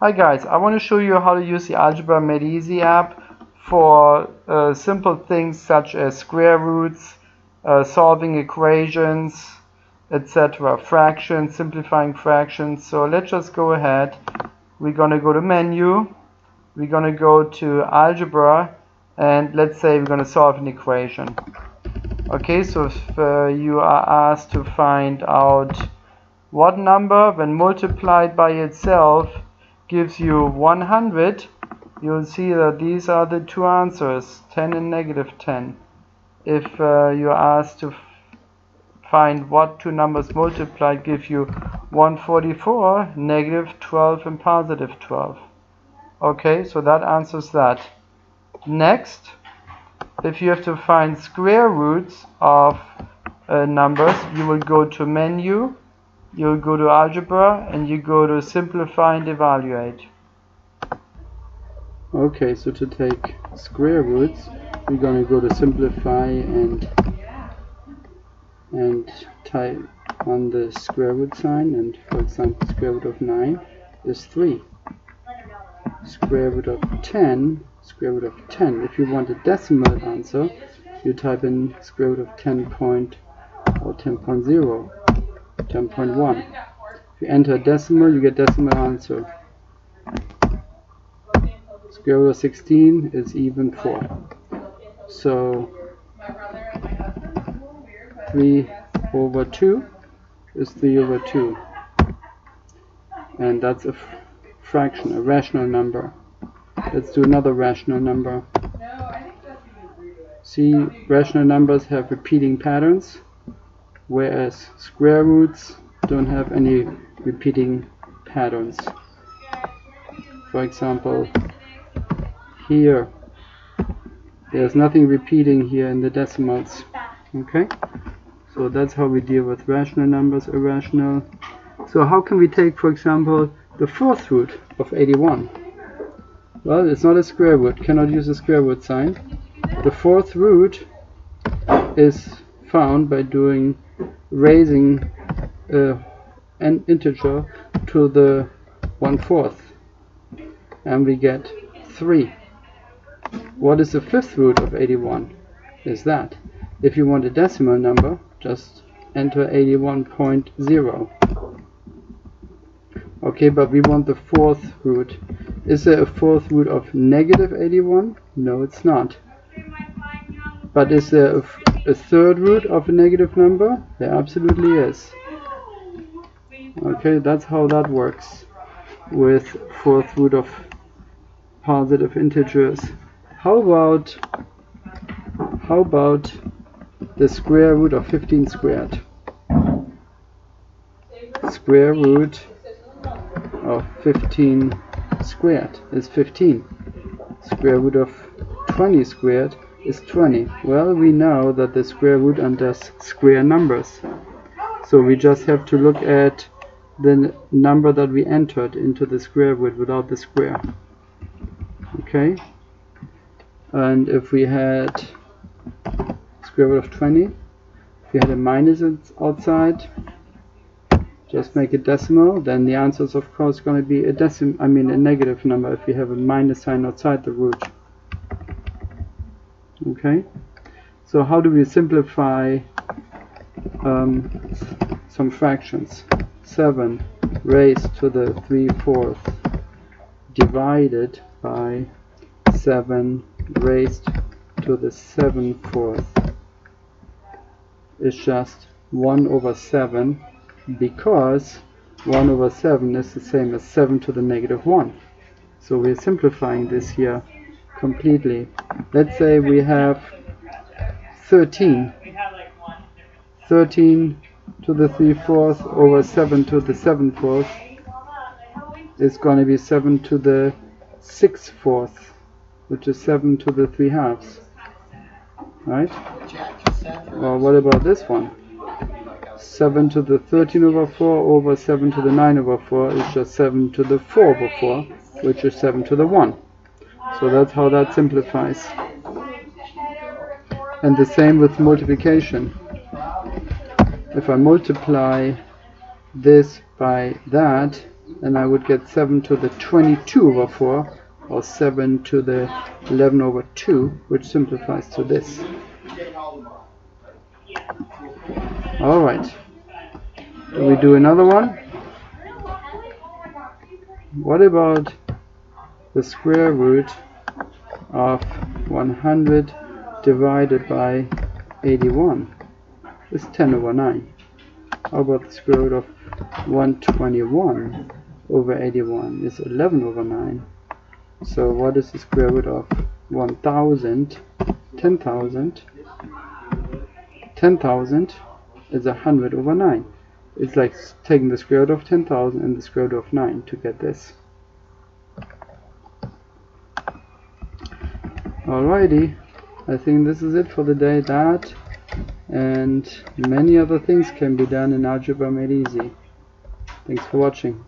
Hi guys, I want to show you how to use the Algebra Made Easy app for simple things such as square roots, solving equations, etc. Fractions, simplifying fractions. So let's just go ahead. We're going to go to menu, we're going to go to Algebra, and let's say we're going to solve an equation. Okay, so if you are asked to find out what number when multiplied by itself gives you 100, you'll see that these are the two answers, 10 and -10. If you're asked to find what two numbers multiplied give you 144, -12 and +12. Okay, so that answers that. Next, if you have to find square roots of numbers, you will go to menu, you'll go to Algebra, and you go to Simplify and Evaluate. Okay, so to take square roots, we're going to go to Simplify and type on the square root sign, and for example, square root of 9 is 3. Square root of 10, if you want a decimal answer, you type in square root of 10 point or 10.0. 10.1. If you enter a decimal, you get decimal answer. Square root of 16 is even 4. So 3/2 is 3/2. And that's a fraction, a rational number. Let's do another rational number. See, rational numbers have repeating patterns, whereas square roots don't have any repeating patterns. For example, here there's nothing repeating here in the decimals. Okay, so that's how we deal with rational numbers, irrational. So how can we take, for example, the fourth root of 81? Well, it's not a square root, cannot use a square root sign. The fourth root is found by raising an integer to the 1/4, and we get 3. What is the fifth root of 81? Is that. If you want a decimal number, just enter 81.0. Okay, but we want the fourth root. Is there a fourth root of -81? No, it's not. But is there a third root of a negative number? There absolutely is. Okay, that's how that works with fourth root of positive integers. How about the square root of 15 squared? Square root of 15 squared is 15. Square root of 20 squared is 20. Well, we know that the square root under square numbers, so we just have to look at the number that we entered into the square root without the square. Okay, and if we had square root of 20, if we had a minus outside, just make it decimal, then the answer is of course going to be a negative number if you have a minus sign outside the root. Okay, so how do we simplify some fractions? 7 raised to the 3/4 divided by 7 raised to the 7/4 is just 1/7, because 1/7 is the same as 7 to the -1. So we're simplifying this here completely. Let's say we have 13 to the 3/4 over 7 to the 7/4 is going to be 7 to the 6/4, which is 7 to the 3/2, right? Well, what about this one? 7 to the 13/4 over 7 to the 9/4 is just 7 to the 4/4, which is 7 to the 1. So that's how that simplifies. And the same with multiplication. If I multiply this by that, and I would get 7 to the 22 over 4, or 7 to the 11 over 2, which simplifies to this. Alright, do we do another one? What about the square root of 100 divided by 81? It's 10 over 9. How about the square root of 121 over 81 is 11 over 9. So what is the square root of 1000? 10,000. 10,000 is 100 over 9. It's like taking the square root of 10,000 and the square root of 9 to get this. Alrighty, I think this is it for the day. That and many other things can be done in Algebra Made Easy. Thanks for watching.